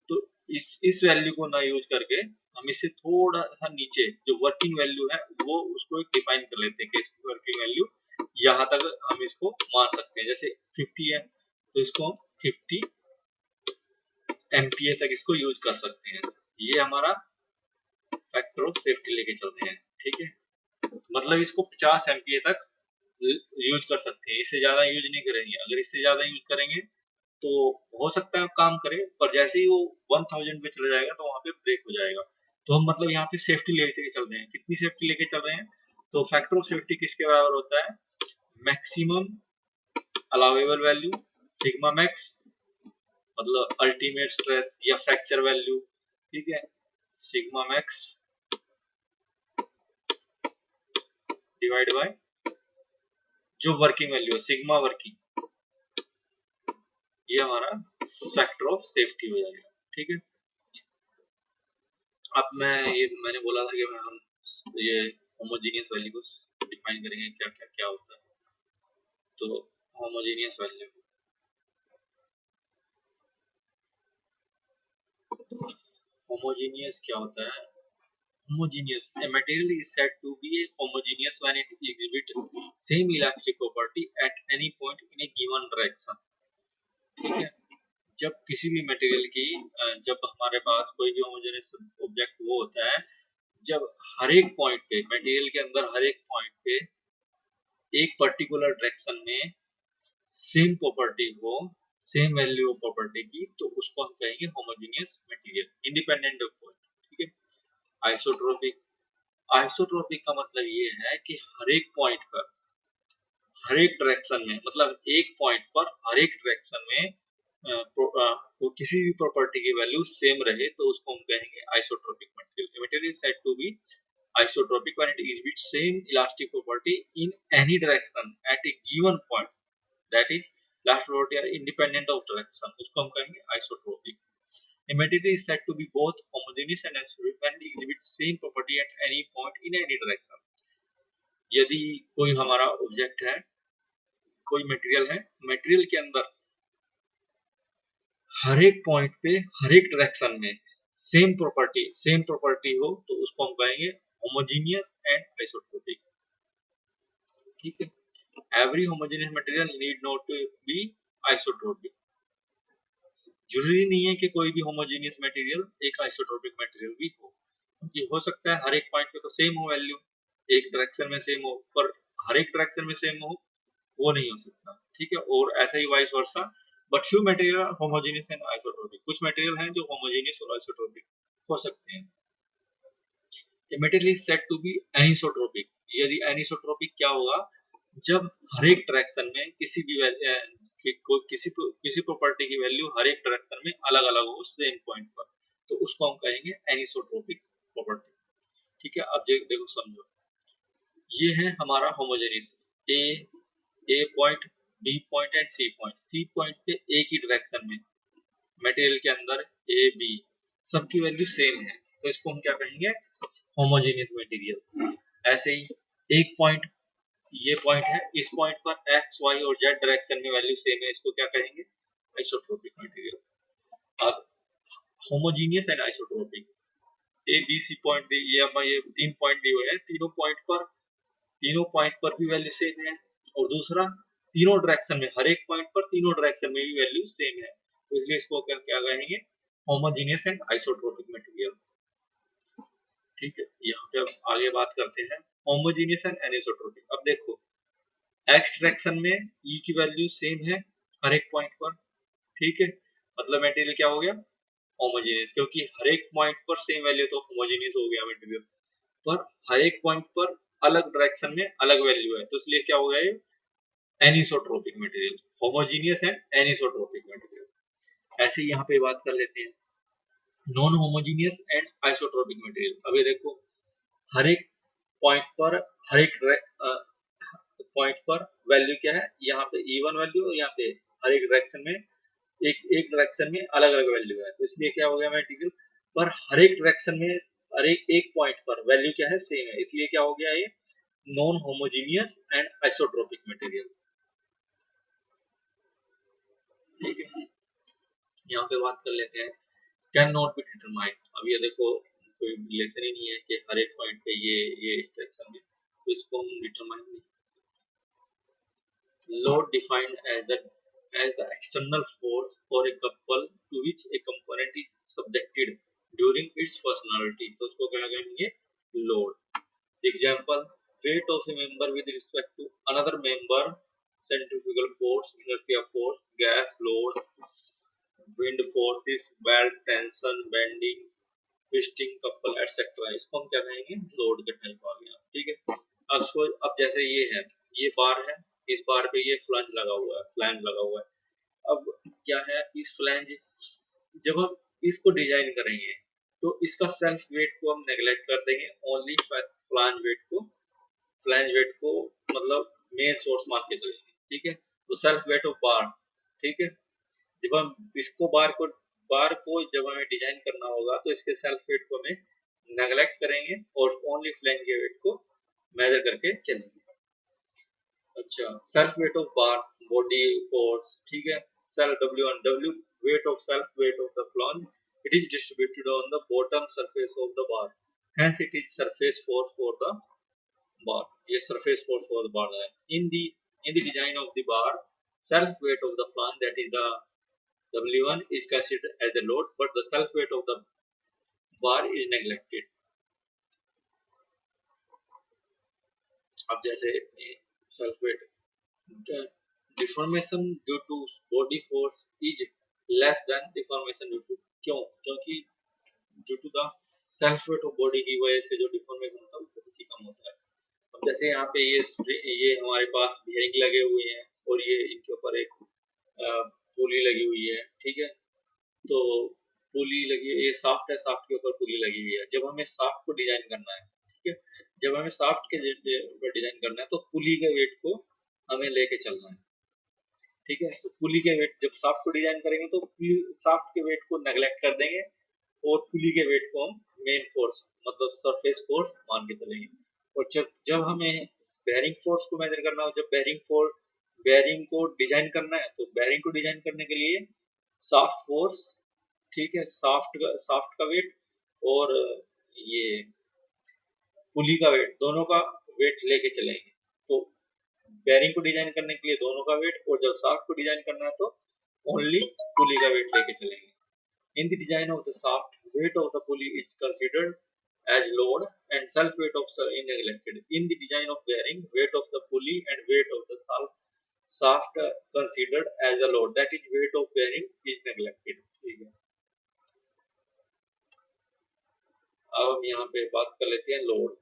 तो इस वैल्यू को ना यूज करके हम इससे थोड़ा सा नीचे जो वर्किंग वैल्यू है वो उसको डिफाइन कर लेते हैं कि इसकी वर्किंग वैल्यू यहाँ तक हम इसको मान सकते हैं, जैसे 50 है तो इसको हम 50 एमपीए तक इसको यूज कर सकते हैं। ये हमारा फैक्टर ऑफ सेफ्टी लेके चलते हैं, ठीक है, मतलब इसको 50 एमपीए तक यूज कर सकते हैं, इससे ज्यादा यूज नहीं करेंगे। अगर इससे ज्यादा यूज करेंगे तो हो सकता है काम करे, पर जैसे ही वो 1000 पे चला जाएगा तो वहां पे ब्रेक हो जाएगा। तो हम मतलब यहाँ पे सेफ्टी लेके चल रहे हैं, कितनी सेफ्टी लेके चल रहे हैं, तो फैक्टर ऑफ सेफ्टी किसके बराबर होता है, maximum allowable value sigma max, मतलब अल्टीमेट स्ट्रेस या फ्रैक्चर वैल्यू, ठीक है, सिग्मा मैक्स डिवाइड बाय जो वर्किंग वैल्यू है सिग्मा वर्किंग, ये हमारा फैक्टर ऑफ सेफ्टी हो जाएगा, ठीक है। अब मैंने बोला था कि हम ये होमोजीनियस वैल्यू को डिफाइन करेंगे, क्या क्या क्या होता है। तो होमोजीनियस वैल्यू, होमोजीनियस क्या होता है, homogeneous, a material is said to be a homogeneous when it exhibits same elastic property at any point in a given direction, ठीक है। जब किसी भी मटेरियल की जब हमारे पास कोई भी होमोजेनियस ऑब्जेक्ट वो होता है जब हर एक पॉइंट पे, मटेरियल के अंदर हर एक पॉइंट पे एक पर्टिकुलर डायरेक्शन में सेम प्रॉपर्टी हो, सेम वैल्यू ऑफ प्रॉपर्टी की, तो उसको हम कहेंगे homogeneous material independent of point, ठीक है। आइसोट्रोपिक, आइसोट्रोपिक का मतलब ये है कि हर एक पॉइंट पर, हर एक डायरेक्शन में, मतलब एक पॉइंट पर हर एक डायरेक्शन में तो किसी भी प्रॉपर्टी की वैल्यू सेम रहे तो उसको हम कहेंगे isotropic material. Material is said to be isotropic when it exhibits same elastic property in any direction at a given point, that is last property are independent of direction, उसको हम कहेंगे isotropic। A material is said to be both homogeneous and isotropic when it exhibits same property at any point in any direction। यदि कोई हमारा object है, कोई material है, material के अंदर हर एक पॉइंट पे हर एक डायरेक्शन में सेम प्रॉपर्टी हो तो उसको हम कहेंगे होमोजीनियस एंड आइसोट्रोपिक, ठीक है। Every homogeneous material need not to be isotropic, जरूरी नहीं है कि कोई भी होमोजेनियस मटेरियल एक आइसोट्रोपिक मटेरियल भी हो, क्योंकि हो सकता है हर एक पॉइंट पे तो सेम हो वैल्यू, एक डायरेक्शन में सेम हो, पर हर एक डायरेक्शन में सेम हो वो नहीं हो सकता, ठीक है। और ऐसा ही vice versa, but few material are homogeneous and isotropic, कुछ मटेरियल हैं जो होमोजेनियस और आइसोट्रोपिक हो सकते हैं। A material is said to be anisotropic, यदि anisotropic क्या होगा, जब हर एक डायरेक्शन में किसी प्रॉपर्टी की वैल्यू हर एक डायरेक्शन में अलग अलग हो सेम पॉइंट पर, तो उसको हम कहेंगे एनिसोट्रोपिक प्रॉपर्टी, ठीक है। अब देखो समझो, ये है हमारा homogeneous, A point, B point and C point, C point पे एक ही डायरेक्शन में मटेरियल के अंदर ए बी सबकी वैल्यू सेम है, तो इसको हम क्या कहेंगे, होमोजेनियस मटेरियल। ऐसे ही एक पॉइंट, ये पॉइंट है, इस पॉइंट पर एक्स वाई और जेड डायरेक्शन में वैल्यू सेम है, इसको क्या कहेंगे, आइसोट्रोपिक मटेरियल। अब homogeneous and isotropic, A B C point दी, ये तीन पॉइंट दिए हुए हैं, तीनों पॉइंट पर भी वैल्यू सेम है, और दूसरा तीनों डायरेक्शन में, हर एक पॉइंट पर तीनों डायरेक्शन में भी वैल्यू सेम है, तो इसलिए इसको क्या कहेंगे, होमोजेनियस एंड आइसोट्रोपिक मटेरियल, ठीक है। यहाँ पे अब आगे बात करते हैं होमोजेनियस एंड एनिसोट्रोपिक। अब देखो एक्स डायरेक्शन में ई की वैल्यू सेम है हर एक पॉइंट पर, ठीक है, मतलब मटेरियल क्या हो गया, होमोजेनियस, क्योंकि हर एक पॉइंट पर सेम वैल्यू तो होमोजेनियस हो गया मटेरियल। पर हर एक पॉइंट पर अलग डायरेक्शन में अलग वैल्यू है, तो इसलिए क्या हो गया ये anisotropic material, homogeneous and anisotropic material. ऐसे ही यहाँ पे बात कर लेते हैं non homogeneous and isotropic material. अब ये देखो हर एक पॉइंट पर हर एक पॉइंट पर वैल्यू क्या है, यहाँ पे इवन वैल्यू और यहाँ पे हर एक डायरेक्शन में एक एक डायरेक्शन में अलग अलग वैल्यू है, तो इसलिए क्या हो गया मटेरियल पर हर एक डायरेक्शन में हर एक पॉइंट पर वैल्यू क्या है सेम है, इसलिए क्या हो गया ये non homogeneous and isotropic material. ठीक है, यहाँ पे बात कर लेते हैं कैन नॉट बी डिटरमाइंड। अब ये देखो कोई रिलेशन ही नहीं है कि हर एक पॉइंट पे ये डायरेक्शन में, तो इसको हम डिटरमाइन नहीं। Load defined as the external force or a couple to which a component is subjected during its functionality, तो उसको क्या कहेंगे load। Example, weight of a member with respect to another member, centrifugal force, inertia force, gas load, wind forces, belt tension, bending, twisting couple etc, इसको हम क्या कहेंगे load के type आ गया। ठीक है, अब जैसे ये है, ये बार है, इस बार पे ये फ्लैंज लगा हुआ है। अब क्या है इस फ्लैंज, जब हम इसको डिजाइन करेंगे तो इसका सेल्फ वेट को हम नेग्लेक्ट कर देंगे, ओनली फ्लैंज वेट को मतलब मेन सोर्स मान के चलेंगे। ठीक है, तो सेल्फ वेट ऑफ बार। ठीक है, जब हम इसको बार को जब हमें डिजाइन करना होगा तो इसके सेल्फ वेट को हमें नेग्लेक्ट करेंगे और ओनली फ्लैंज के वेट को मेजर करके चलेंगे। अच्छा, self weight of bar body force. ठीक है, self W1 weight of the flange, it is distributed on the bottom surface of the bar, hence it is surface force for the bar. ये surface force for the bar है। In the design of the bar, self weight of the flange, that is the W1, is considered as a load, but the self weight of the bar is neglected। अब जैसे self weight deformation due to body force is less than deformation due to, क्योंकि due to the self weight of body की वजह से जो deformation होता है वो बहुत ही कम होता है। अब जैसे यहाँ पे ये हमारे पास बेयरिंग लगे हुए हैं और ये इनके ऊपर एक पुली लगी हुई है। ठीक है, तो पुली लगी है, ये साफ्ट है, साफ्ट के ऊपर पुली लगी हुई है। जब हमें साफ्ट को डिजाइन करना है, ठीक है, जब हमें साफ्ट के ऊपर डिजाइन करना है तो पुली के वेट को हमें लेके चलना है। ठीक है, तो पुली के वेट जब साफ्ट को डिजाइन करेंगे तो साफ्ट के वेट को नेग्लेक्ट कर देंगे और पुली के वेट को हम मेन फोर्स मतलब सरफेस फोर्स मान के चलेंगे। और जब जब हमें बेयरिंग फोर्स को मेजर करना हो, जब बेयरिंग को डिजाइन करना है तो बेयरिंग को डिजाइन करने के लिए साफ्ट फोर्स, ठीक है, साफ्ट का वेट और ये पुली का वेट, दोनों का वेट लेके चलेंगे। तो बेयरिंग को डिजाइन करने के लिए दोनों का वेट, और जब शाफ्ट को डिजाइन करना है तो ओनली पुली का वेट लेके चलेंगे। इन the design of the shaft, wait of the pulley is considered as load and self weight of is neglected. In the design of bearing, weight of the pulley and weight of the shaft considered as a load, that is weight of bearing is neglected। ठीक है, अब हम यहाँ पे बात कर लेते हैं लोड।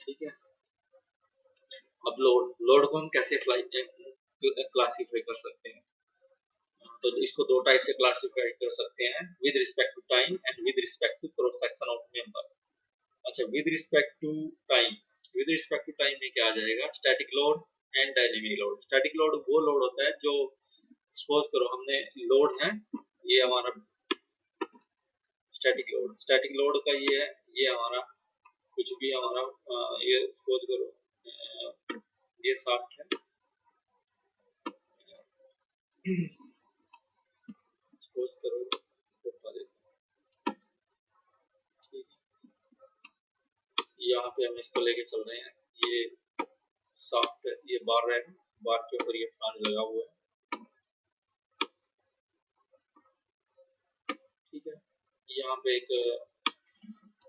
ठीक है, अब लोड को हम कैसे क्लासिफाई कर सकते हैं, तो इसको दो टाइप से क्लासिफाई कर सकते हैं, with respect to time and with respect to cross section of member. अच्छा, विद रिस्पेक्ट टू टाइम में क्या आ जाएगा, static load and dynamic load. Static load वो लोड होता है जो सपोज करो हमने लोड है, ये हमारा स्टैटिक लोड का ये है, ये हमारा कुछ भी हमारा ये सपोज करो ये शाफ्ट है, सपोज करो यहाँ पे हम इसको लेके चल रहे हैं, ये शाफ्ट, ये बार है, बार के ऊपर ये फ्लैंज लगा हुआ है। ठीक है, यहाँ पे एक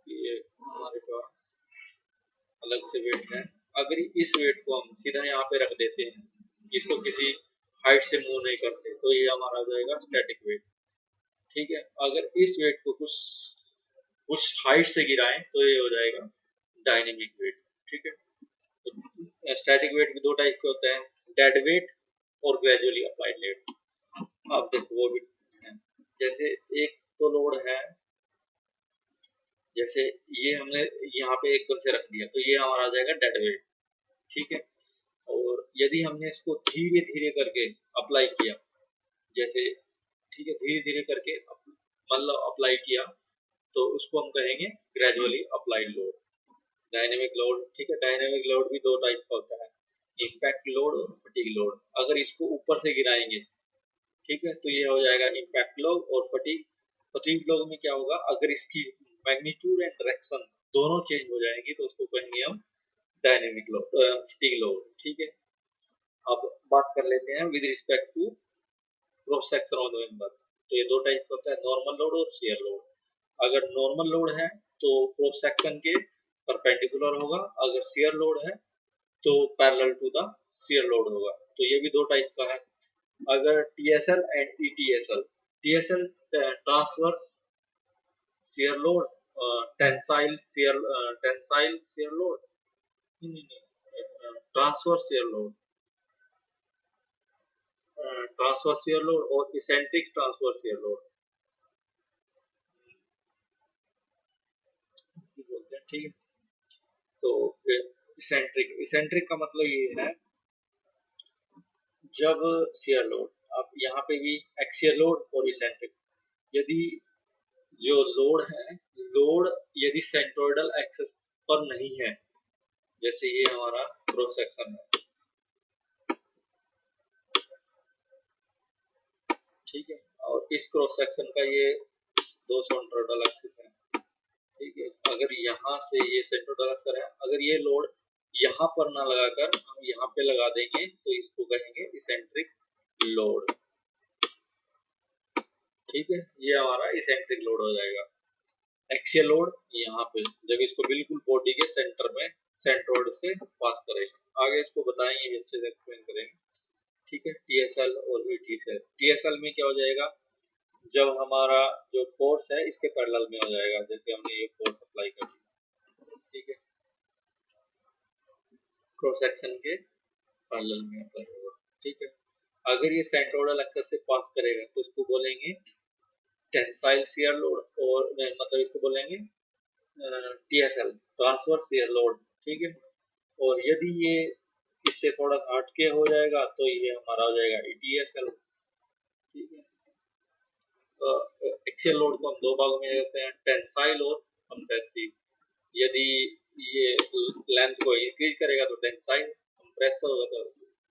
ये हमारे पास अलग से वेट है। अगर इस वेट को हम सीधा यहाँ पे रख देते हैं, इसको किसी हाइट से मूव नहीं करते, तो ये हमारा हो जाएगा स्टैटिक वेट। ठीक है, अगर इस वेट को कुछ उस हाइट से गिराएं तो ये हो जाएगा डायनेमिक वेट। ठीक है, तो स्टैटिक वेट भी दो टाइप के होते हैं, डेड वेट और ग्रेजुअली अप्लाइड वेट। अब देखो वो भी है, जैसे एक तो लोड है, जैसे ये हमने यहाँ पे एक से रख दिया तो ये हमारा आ जाएगा डेड वेट। ठीक है, और यदि हमने इसको धीरे धीरे करके अप्लाई किया, जैसे ठीक है धीरे धीरे करके मतलब अप्लाई किया, तो उसको हम कहेंगे gradually applied load, dynamic load. ठीक है, डायनेमिक लोड भी दो टाइप का होता है, इम्पैक्ट लोड और फटीग लोड। अगर इसको ऊपर से गिराएंगे, ठीक है, तो ये हो जाएगा इम्पैक्ट लोड और फटीग। फटीग लोड में क्या होगा, अगर इसकी मैग्नीट्यूड एंड डायरेक्शन दोनों चेंज हो जाएंगी तो उसको कहेंगे हम डायनेमिक लोड, फटीग लोड। ठीक है, अब बात कर लेते हैं with respect to cross section of the member. तो ये दो टाइप का होता है, नॉर्मल लोड और शियर लोड। अगर नॉर्मल लोड है तो क्रॉस सेक्शन के परपेंडिकुलर होगा, अगर शियर लोड है तो parallel to the shear load होगा। तो ये भी दो टाइप का है। अगर TSL and ETSL, TSL transverse shear load, tensile shear load, transverse shear load, transverse shear load और इसेंट्रिक ट्रांसवर्स शियर लोड बोलते हैं। ठीक है, तो इसेंट्रिक, इसेंट्रिक का मतलब ये है जब शियर लोड, अब यहाँ पे भी एक्सियल लोड और इसेंट्रिक, यदि जो लोड है, लोड यदि सेंट्रोइडल एक्सिस पर नहीं है, जैसे ये हमारा क्रॉस सेक्शन है, ठीक है, और इस क्रॉस सेक्शन का ये दो सेंट्रोइडल एक्सिस है। ठीक है, अगर यहाँ से ये सेंट्रोइडल एक्सिस है, अगर ये लोड यहाँ पर ना लगाकर हम यहाँ पे लगा देंगे तो इसको कहेंगे इसेंट्रिक लोड। ठीक है, ये हमारा इसेंट्रिक लोड हो जाएगा। एक्सियल लोड यहाँ पे जब इसको बिल्कुल बॉडी के सेंटर में सेंट्रोइड से पास करेंगे, आगे इसको बताएंगे, अच्छे से एक्सप्लेन करेंगे। ठीक है, टीएसएल और ईटीएसएल। टीएसएल में क्या हो जाएगा, जब हमारा जो फोर्स है इसके पैरेलल में हो जाएगा, जैसे हमने ये फोर्स अप्लाई कर दिया, ठीक है, क्रॉस सेक्शन के पैरेलल में अप्लाई होगा। ठीक है, अगर ये सेंट्रोइडल एक्सिस से पास करेगा तो इसको बोलेंगे टेंसाइल शियर लोड, और मतलब इसको बोलेंगे टीएसएल, ट्रांसवर्स शियर लोड। ठीक है, और यदि ये इससे थोड़ा हट के हो जाएगा तो ये हमारा हो जाएगा ईटीएसएल। ठीक है, एक्सियल लोड को हम दो भागों में देते हैं, टेंसाइल और कंप्रेसिव। यदि ये लेंथ को इंक्रीज करेगा तो टेंसाइल, कंप्रेस होगा तो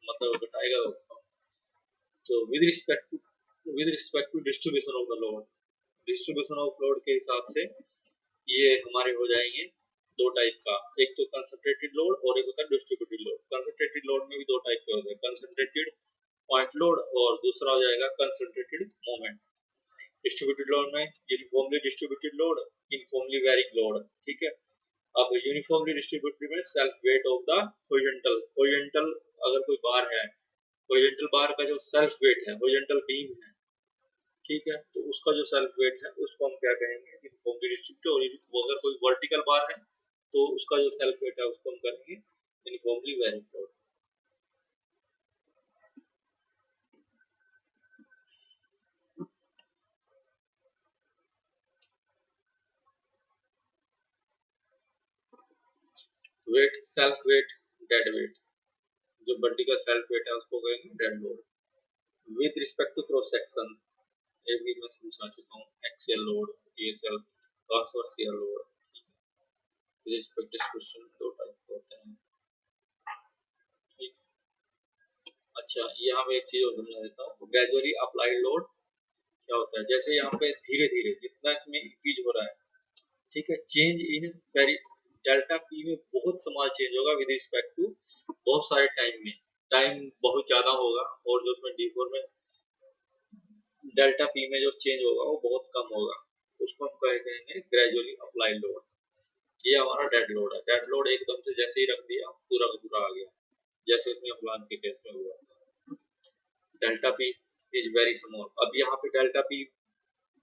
मतलब घटाएगा तो with respect to distribution of the load, distribution of load के हिसाब से ये हमारे हो जाएंगे दो टाइप का, एक तो कंसंट्रेटेड लोड और एक होता है डिस्ट्रीब्यूटेड लोड। कंसंट्रेटेड लोड में भी दो टाइप के होते हैं, कंसंट्रेटेड पॉइंट लोड और दूसरा हो जाएगा कंसंट्रेटेड मोमेंट। डिस्ट्रीब्यूटेड लोड में uniformly distributed load, uniformly varying load. ठीक है, अब यूनिफॉर्मली डिस्ट्रीब्यूटेड में self weight of the horizontal, horizontal अगर कोई बार है, हॉरिजॉन्टल बार का जो सेल्फ वेट है, हॉरिजॉन्टल बीम है, ठीक है, तो उसका जो सेल्फ वेट है उसको हम क्या कहेंगे, यूनिफॉर्मली डिस्ट्रीब्यूटेड। और अगर कोई वर्टिकल बार है तो उसका जो सेल्फ वेट है उसको हम करेंगे uniformly varying load. Weight, self weight, dead weight, जो वर्टिकल सेल्फ वेट है उसको कहेंगे dead load. With respect to cross section, ये भी मैं समझा चुका हूँ, axial load, TSL, transversal load. With respect distribution दो टाइप होते हैं। ठीक, अच्छा यहाँ पे एक चीज और समझा देता हूँ, ग्रेजुअली अप्लाइड लोड क्या होता है, जैसे यहाँ पे धीरे धीरे जितना इसमें इंक्रीज हो रहा है, ठीक है, change in very delta P में बहुत स्मॉल चेंज होगा विद रिस्पेक्ट टू बहुत सारे टाइम में, टाइम बहुत ज्यादा होगा, और जो उसमें डी4 में डेल्टा पी में जो चेंज होगा वो बहुत कम होगा, उसको हम कहेंगे ग्रेजुअली अप्लाइड लोड। ये हमारा डेड लोड है, डेड लोड एकदम से जैसे ही रख दिया पूरा का पूरा आ गया, जैसे उसमें अफलान के केस में हुआ था। Delta P is very small. अब यहाँ पे डेल्टा पी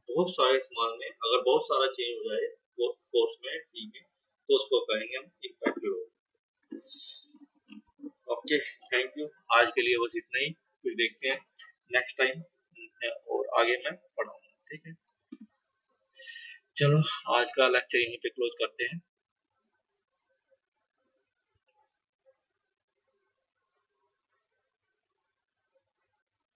बहुत सारे स्मॉल में अगर बहुत सारा चेंज हो जाए फोर्स में टी में, तो उसको कहेंगे हम impact load. Okay, thank you. आज के लिए बस इतना ही, फिर देखते हैं नेक्स्ट टाइम और आगे मैं पढ़ाऊंगा। ठीक है, चलो आज का लेक्चर यहीं पे क्लोज करते हैं।